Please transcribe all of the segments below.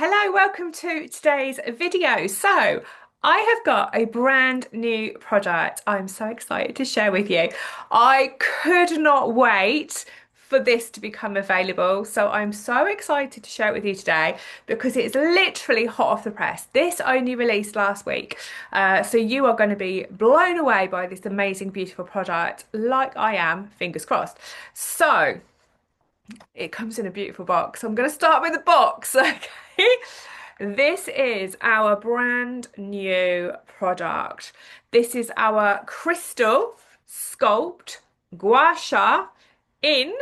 Hello, welcome to today's video. So, I have got a brand new product I'm so excited to share with you. I could not wait for this to become available. So, I'm so excited to share it with you today because it's literally hot off the press. This only released last week. So, you are going to be blown away by this amazing, beautiful product, like I am, fingers crossed. So, it comes in a beautiful box. I'm going to start with the box, okay? This is our brand new product. This is our Crystal Sculpt Gua Sha in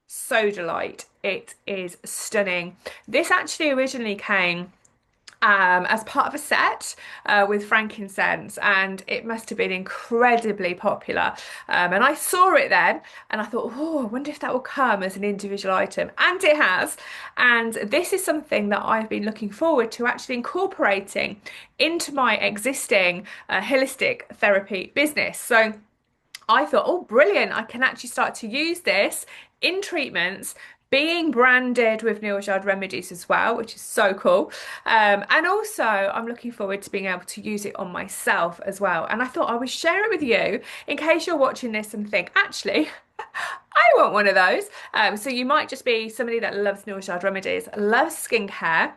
Sodalite. It is stunning. This actually originally came as part of a set with Frankincense, and it must have been incredibly popular. And I saw it then, and I thought, oh, I wonder if that will come as an individual item, and it has. And this is something that I've been looking forward to actually incorporating into my existing holistic therapy business. So I thought, oh, brilliant, I can actually start to use this in treatments, being branded with Neal Remedies as well, which is so cool. And also, I'm looking forward to being able to use it on myself as well. And I thought I would share it with you in case you're watching this and think, actually, I want one of those. So you might just be somebody that loves Neal Remedies, loves skincare,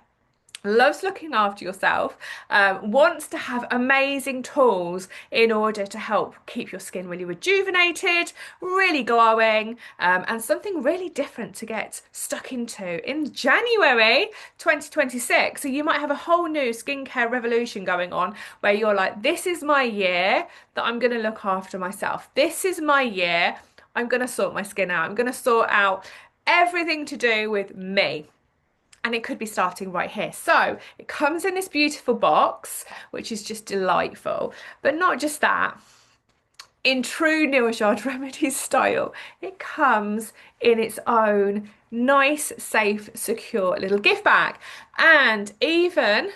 loves looking after yourself, wants to have amazing tools in order to help keep your skin really rejuvenated, really glowing, and something really different to get stuck into in January 2026. So you might have a whole new skincare revolution going on where you're like, this is my year that I'm going to look after myself. This is my year. I'm going to sort my skin out. I'm going to sort out everything to do with me. And it could be starting right here. So it comes in this beautiful box, which is just delightful. But not just that. In true Neal Remedies style, it comes in its own nice, safe, secure little gift bag. And even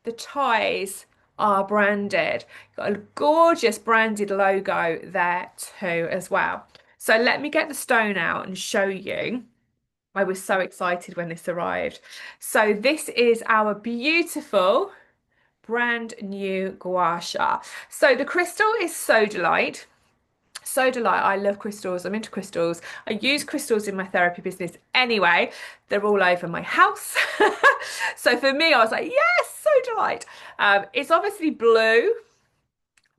the ties are branded. Got a gorgeous branded logo there too as well. So let me get the stone out and show you. I was so excited when this arrived. So this is our beautiful brand new Gua Sha. So the crystal is Sodalite. Sodalite, I love crystals. I'm into crystals. I use crystals in my therapy business anyway. They're all over my house. So for me, I was like, yes, Sodalite. It's obviously blue,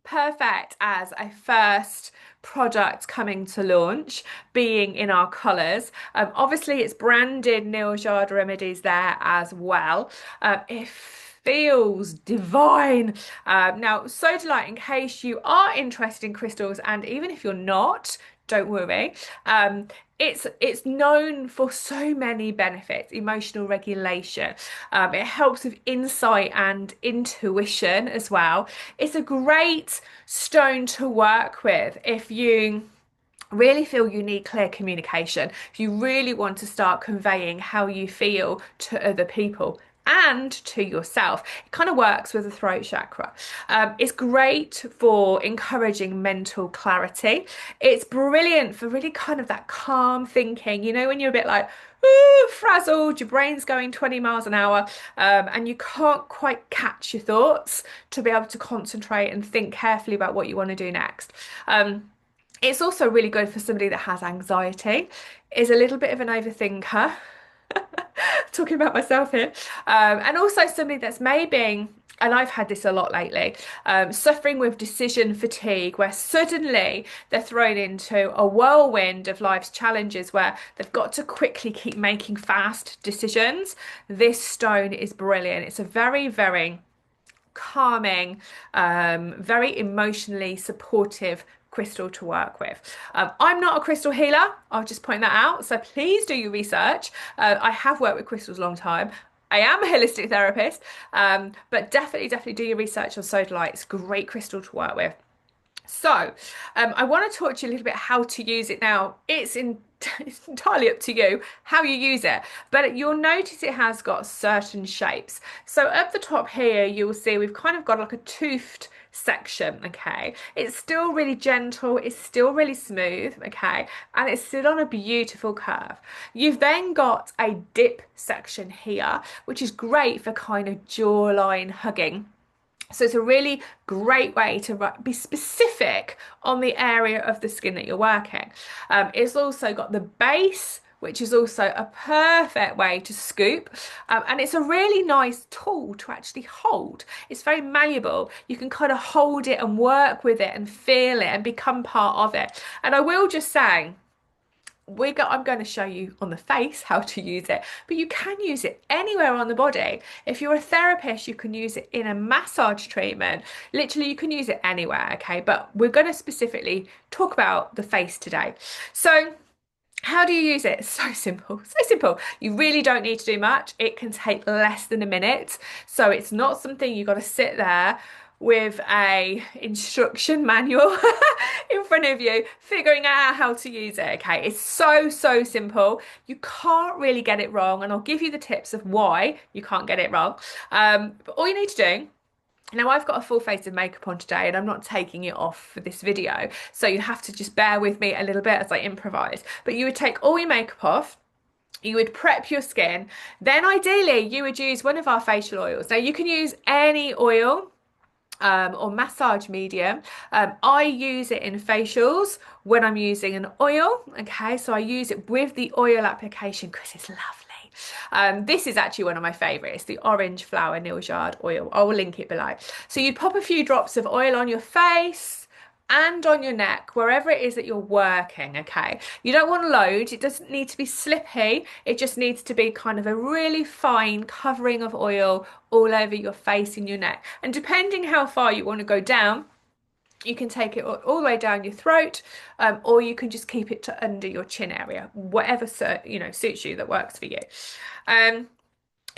perfect as a first product coming to launch, being in our colours. Obviously, it's branded Neal Remedies there as well. It feels divine. Now, Sodalite, in case you are interested in crystals, and even if you're not, don't worry. It's known for so many benefits, emotional regulation. It helps with insight and intuition as well. It's a great stone to work with if you really feel you need clear communication, if you really want to start conveying how you feel to other people and to yourself. It kind of works with the throat chakra. It's great for encouraging mental clarity. It's brilliant for really kind of that calm thinking. You know, when you're a bit like, ooh, frazzled, your brain's going 20 miles an hour, and you can't quite catch your thoughts to be able to concentrate and think carefully about what you want to do next. It's also really good for somebody that has anxiety, is a little bit of an overthinker. Talking about myself here. And also somebody that's maybe, and I've had this a lot lately, suffering with decision fatigue, where suddenly they're thrown into a whirlwind of life's challenges where they've got to quickly keep making fast decisions. This stone is brilliant. It's a very, very calming, very emotionally supportive crystal to work with. I'm not a crystal healer, I'll just point that out. So please do your research. I have worked with crystals a long time. I am a holistic therapist, but definitely do your research on sodalite. It's a great crystal to work with. So, I want to talk to you a little bit how to use it now. It's entirely up to you how you use it, but you'll notice it has got certain shapes. So up the top here, you will see we've kind of got like a toothed section, okay? It's still really gentle, it's still really smooth, okay? And it's still on a beautiful curve. You've then got a dip section here, which is great for kind of jawline hugging. So it's a really great way to be specific on the area of the skin that you're working. It's also got the base, which is also a perfect way to scoop. And it's a really nice tool to actually hold. It's very malleable. You can kind of hold it and work with it and feel it and become part of it. And I will just say, I'm going to show you on the face how to use it, but you can use it anywhere on the body. If you're a therapist, you can use it in a massage treatment. Literally, you can use it anywhere, okay? But we're going to specifically talk about the face today. So, how do you use it? It's so simple, so simple. You really don't need to do much. It can take less than a minute. So it's not something you've got to sit there with a instruction manual in front of you, figuring out how to use it. Okay, it's so, so simple. You can't really get it wrong. And I'll give you the tips of why you can't get it wrong. But all you need to do, now I've got a full face of makeup on today and I'm not taking it off for this video. So you have to just bear with me a little bit as I improvise. But you would take all your makeup off. You would prep your skin. Then ideally you would use one of our facial oils. Now you can use any oil. Or massage medium. I use it in facials when I'm using an oil. Okay, so I use it with the oil application because it's lovely. This is actually one of my favourites, the orange flower Neal oil. I will link it below. So you pop a few drops of oil on your face and on your neck, wherever it is that you're working, okay? You don't want loads, it doesn't need to be slippy, it just needs to be kind of a really fine covering of oil all over your face and your neck. And depending how far you want to go down, you can take it all the way down your throat, or you can just keep it to under your chin area, whatever suits you, that works for you.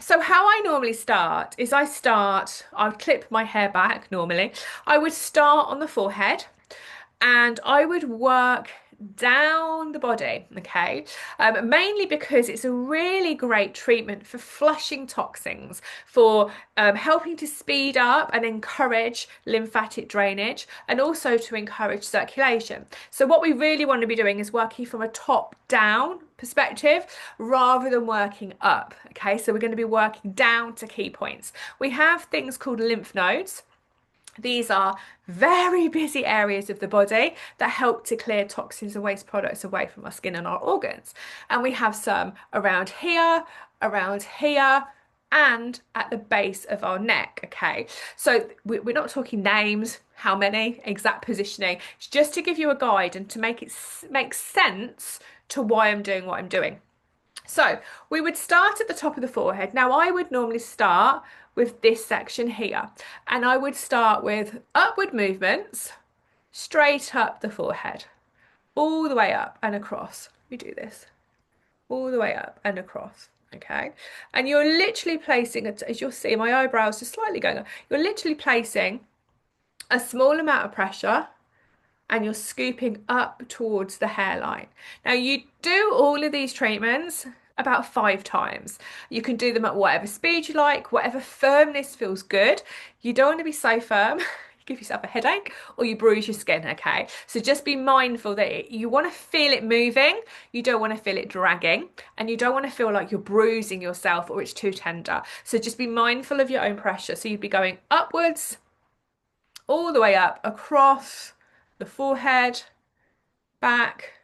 So how I normally start is I'll clip my hair back normally. I would start on the forehead and I would work down the body, okay? Mainly because it's a really great treatment for flushing toxins, for helping to speed up and encourage lymphatic drainage, and also to encourage circulation. So what we really want to be doing is working from a top-down perspective rather than working up, okay? So we're going to be working down to key points. We have things called lymph nodes. These are very busy areas of the body that help to clear toxins and waste products away from our skin and our organs. And we have some around here, and at the base of our neck, okay? So we're not talking names, how many, exact positioning. It's just to give you a guide and to make it make sense to why I'm doing what I'm doing. So we would start at the top of the forehead. Now I would normally start with this section here, and I would start with upward movements straight up the forehead, all the way up and across. We do this all the way up and across, okay? And you're literally placing, as you'll see, my eyebrows are slightly going up. You're literally placing a small amount of pressure and you're scooping up towards the hairline. Now you do all of these treatments about 5 times. You can do them at whatever speed you like, whatever firmness feels good. You don't want to be so firm, you give yourself a headache or you bruise your skin, okay? So just be mindful that you want to feel it moving, you don't want to feel it dragging, and you don't want to feel like you're bruising yourself or it's too tender. So just be mindful of your own pressure. So you'd be going upwards, all the way up, across the forehead, back,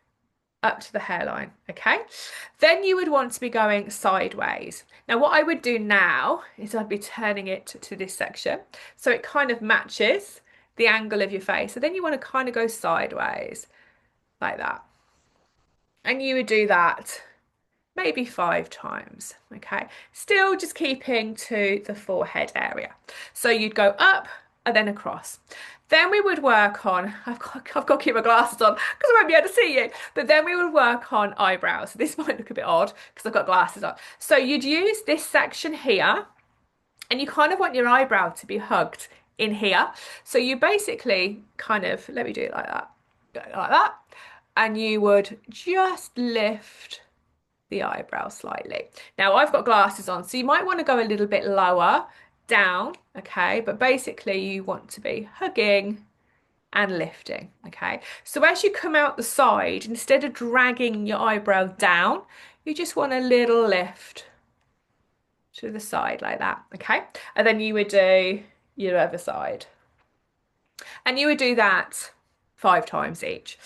up to the hairline, okay? Then you would want to be going sideways. Now what I would do now is I'd be turning it to this section so it kind of matches the angle of your face. So then you want to kind of go sideways like that. And you would do that maybe 5 times, okay? Still just keeping to the forehead area. So you'd go up and then across. Then we would work on, I've got to keep my glasses on because I won't be able to see you, but then we would work on eyebrows. This might look a bit odd because I've got glasses on. So you'd use this section here and you kind of want your eyebrow to be hugged in here. So you basically kind of, let me do it like that, and you would just lift the eyebrow slightly. Now I've got glasses on, so you might want to go a little bit lower down, okay? But basically you want to be hugging and lifting, okay? So as you come out the side, instead of dragging your eyebrow down, you just want a little lift to the side like that, okay? And then you would do your other side. And you would do that 5 times each.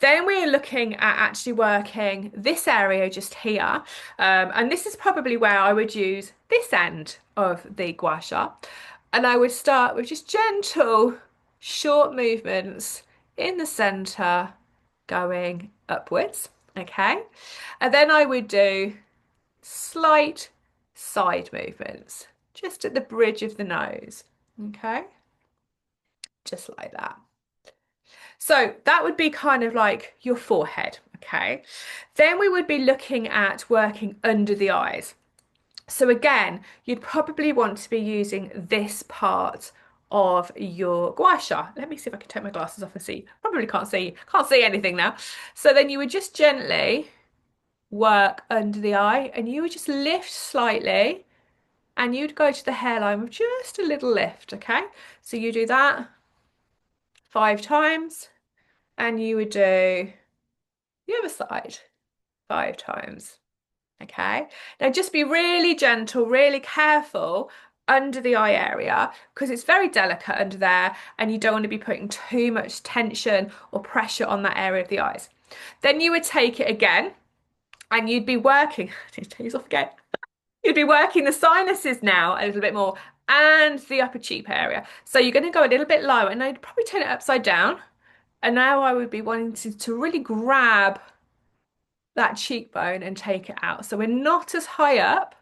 Then we're looking at actually working this area just here. And this is probably where I would use this end of the gua sha. And I would start with just gentle, short movements in the center going upwards. Okay. And then I would do slight side movements just at the bridge of the nose. Okay. Just like that. So that would be kind of like your forehead, okay? Then we would be looking at working under the eyes. So again, you'd probably want to be using this part of your gua sha. Let me see if I can take my glasses off and see. Probably can't see anything now. So then you would just gently work under the eye and you would just lift slightly and you'd go to the hairline with just a little lift, okay? So you do that 5 times. And you would do the other side 5 times. Okay. Now just be really gentle, really careful under the eye area because it's very delicate under there and you don't want to be putting too much tension or pressure on that area of the eyes. Then you would take it again and you'd be working, take these off again. You'd be working the sinuses now a little bit more and the upper cheek area. So you're going to go a little bit lower and I'd probably turn it upside down. And now I would be wanting to really grab that cheekbone and take it out. So we're not as high up,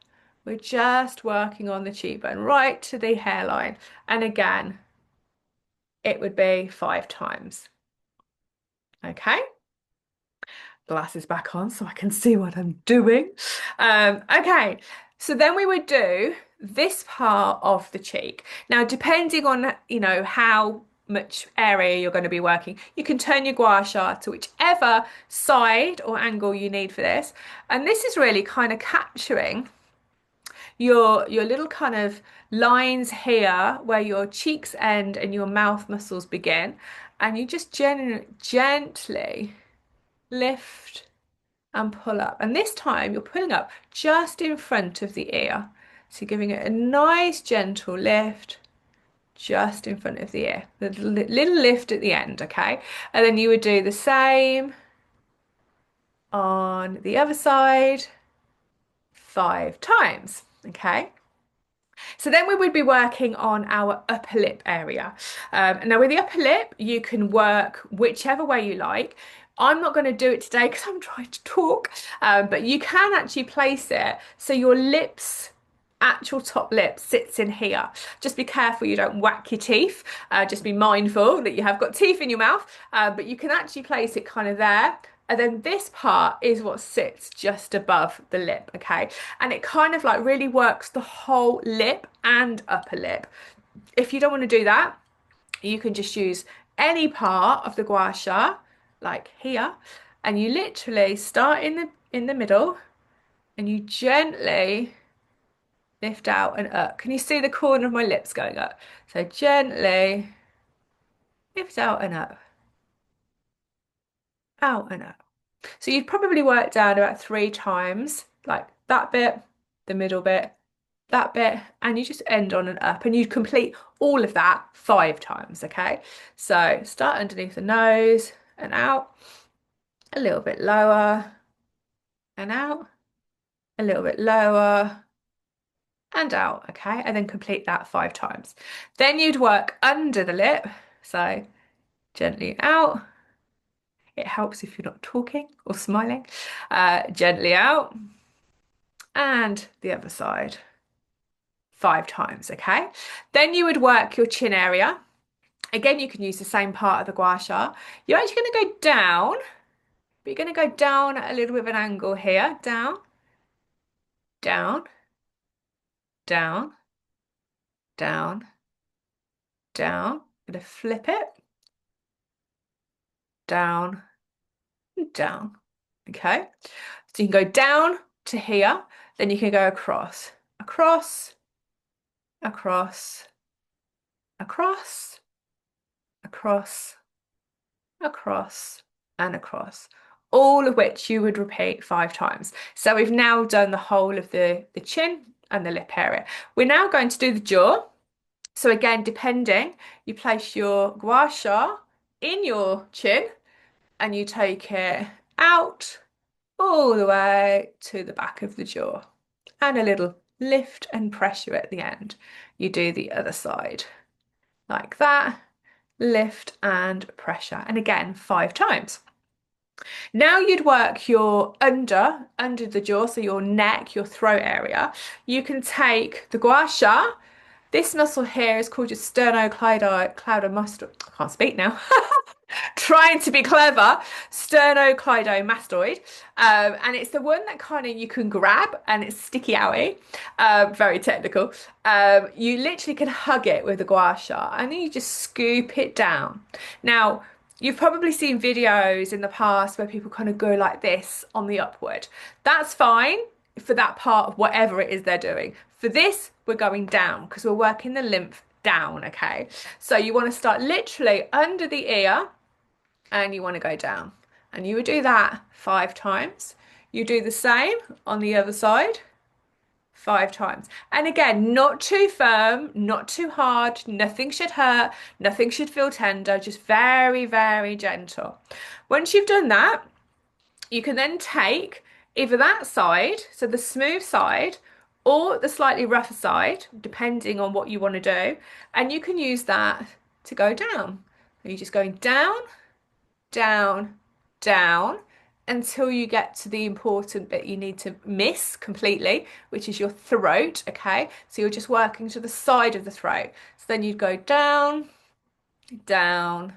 we're just working on the cheekbone right to the hairline. And again, it would be 5 times. Okay. Glasses back on so I can see what I'm doing. Okay, so then we would do this part of the cheek. Now, depending on, how much area you're going to be working, you can turn your gua sha to whichever side or angle you need for this. And this is really kind of capturing your little kind of lines here where your cheeks end and your mouth muscles begin. And you just gently lift and pull up. And this time you're pulling up just in front of the ear. So you're giving it a nice gentle lift just in front of the ear. The little lift at the end, okay? And then you would do the same on the other side 5 times, okay? So then we would be working on our upper lip area. Now with the upper lip, you can work whichever way you like. I'm not going to do it today because I'm trying to talk, but you can actually place it so your lips, actual top lip sits in here. Just be careful you don't whack your teeth. Just be mindful that you have got teeth in your mouth, but you can actually place it kind of there. And then this part is what sits just above the lip, okay? And it kind of like really works the whole lip and upper lip. If you don't want to do that, you can just use any part of the gua sha, like here, and you literally start in the middle and you gently lift out and up. Can you see the corner of my lips going up? So gently lift out and up, out and up. So you've probably worked down about 3 times, like that bit, the middle bit, that bit, and you just end on and up, and you complete all of that 5 times, okay? So start underneath the nose and out, a little bit lower and out, a little bit lower and out, okay? And then complete that 5 times. Then you'd work under the lip, so gently out. It helps if you're not talking or smiling. Gently out. And the other side 5 times, okay? Then you would work your chin area. Again, you can use the same part of the gua sha. You're actually going to go down, but you're going to go down at a little bit of an angle here. Down, down, down, down, down. I'm going to flip it. Down, down. Okay? So you can go down to here, then you can go across, across, across, across, across, across, and across. All of which you would repeat 5 times. So we've now done the whole of the chin and the lip area. We're now going to do the jaw. So again, depending, you place your gua sha in your chin and you take it out all the way to the back of the jaw. And a little lift and pressure at the end. You do the other side like that, lift and pressure. And again, 5 times. Now you'd work your under the jaw, so your neck, your throat area. You can take the gua sha. This muscle here is called your sternocleidomastoid. I can't speak now. Trying to be clever, sternocleidomastoid, and it's the one that kind of you can grab and it's sticky outy, very technical. You literally can hug it with a gua sha and then you just scoop it down. Now, you've probably seen videos in the past where people kind of go like this on the upward. That's fine for that part of whatever it is they're doing. For this, we're going down because we're working the lymph down, okay? So you want to start literally under the ear and you want to go down. And you would do that 5 times. You do the same on the other side 5 times. And again, not too firm, not too hard, nothing should hurt, nothing should feel tender, just very, very gentle. Once you've done that, you can then take either that side, so the smooth side, or the slightly rougher side, depending on what you want to do, and you can use that to go down. Are you just going down, down, down until you get to the important bit you need to miss completely, which is your throat, okay? So you're just working to the side of the throat. So then you'd go down, down,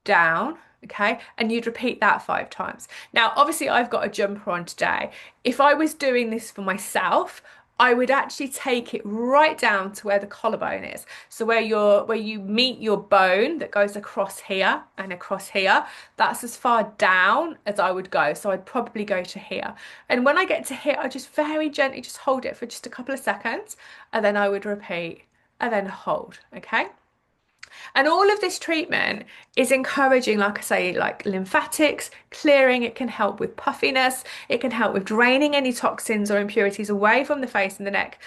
down, okay? And you'd repeat that 5 times. Now, obviously, I've got a jumper on today. If I was doing this for myself, I would actually take it right down to where the collarbone is. So where you meet your bone that goes across here and across here, that's as far down as I would go. So I'd probably go to here. And when I get to here, I just very gently just hold it for just a couple of seconds, and then I would repeat and then hold, okay? And all of this treatment is encouraging, like I say, like lymphatics, clearing. It can help with puffiness. It can help with draining any toxins or impurities away from the face and the neck,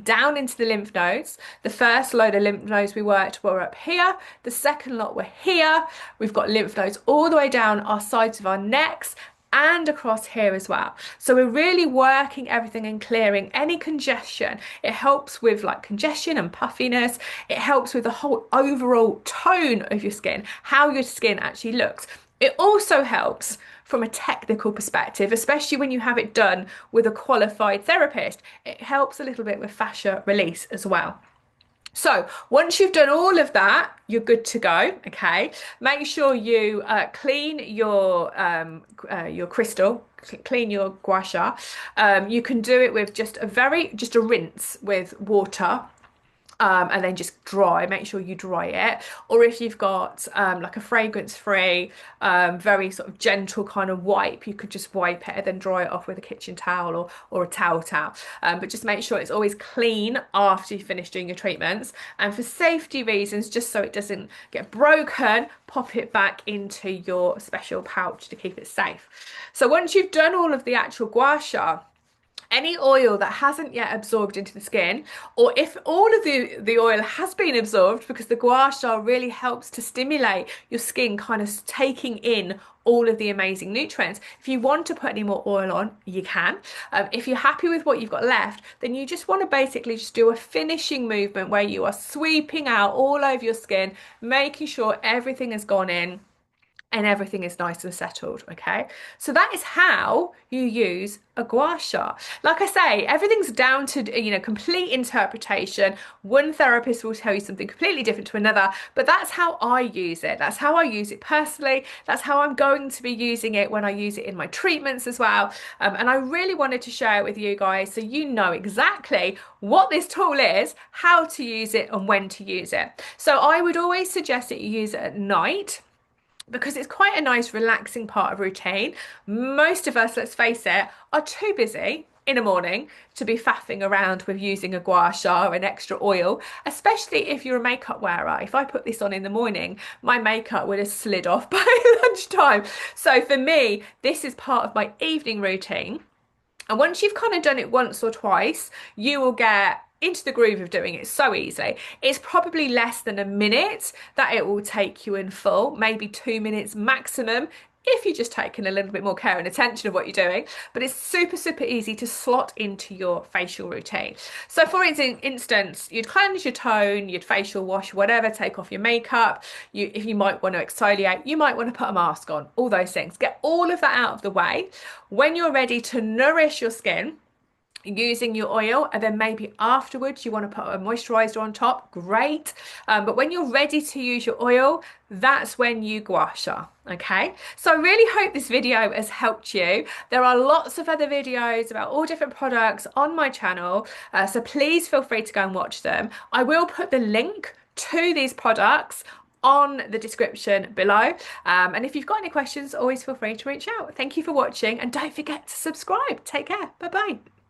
down into the lymph nodes. The first load of lymph nodes we worked were up here. The second lot were here. We've got lymph nodes all the way down our sides of our necks and across here as well. So we're really working everything and clearing any congestion. It helps with like congestion and puffiness. It helps with the whole overall tone of your skin, how your skin actually looks. It also helps from a technical perspective, especially when you have it done with a qualified therapist. It helps a little bit with fascia release as well. So once you've done all of that, you're good to go, okay? Make sure you clean your crystal, clean your gua sha. You can do it with just a rinse with water. And then just dry, make sure you dry it. Or if you've got like a fragrance-free, very sort of gentle kind of wipe, you could just wipe it and then dry it off with a kitchen towel or a towel. But just make sure it's always clean after you finish doing your treatments. And for safety reasons, just so it doesn't get broken, pop it back into your special pouch to keep it safe. So once you've done all of the actual gua sha, any oil that hasn't yet absorbed into the skin, or if all of the oil has been absorbed, because the gua sha really helps to stimulate your skin kind of taking in all of the amazing nutrients. If you want to put any more oil on, you can. If you're happy with what you've got left, then you just want to basically just do a finishing movement where you are sweeping out all over your skin, making sure everything has gone in and everything is nice and settled, okay? So that is how you use a gua sha. Like I say, everything's down to, complete interpretation. One therapist will tell you something completely different to another, but that's how I use it. That's how I use it personally. That's how I'm going to be using it when I use it in my treatments as well. And I really wanted to share it with you guys so you know exactly what this tool is, how to use it, and when to use it. So I would always suggest that you use it at night, because it's quite a nice relaxing part of routine. Most of us, let's face it, are too busy in the morning to be faffing around with using a gua sha and extra oil, especially if you're a makeup wearer. If I put this on in the morning, my makeup would have slid off by lunchtime. So for me, this is part of my evening routine. And once you've kind of done it once or twice, you will get into the groove of doing it so easily. It's probably less than a minute that it will take you in full, maybe 2 minutes maximum, if you're just taking a little bit more care and attention of what you're doing. But it's super, super easy to slot into your facial routine. So for instance, you'd cleanse your tone, you'd facial wash, whatever, take off your makeup. If you might want to exfoliate, you might want to put a mask on, all those things. Get all of that out of the way. When you're ready to nourish your skin, using your oil, and then maybe afterwards you want to put a moisturizer on top, great. But when you're ready to use your oil, that's when you gua sha. Okay, so I really hope this video has helped you. There are lots of other videos about all different products on my channel, so please feel free to go and watch them. I will put the link to these products on the description below. And if you've got any questions, always feel free to reach out. Thank you for watching, and don't forget to subscribe. Take care. Bye bye.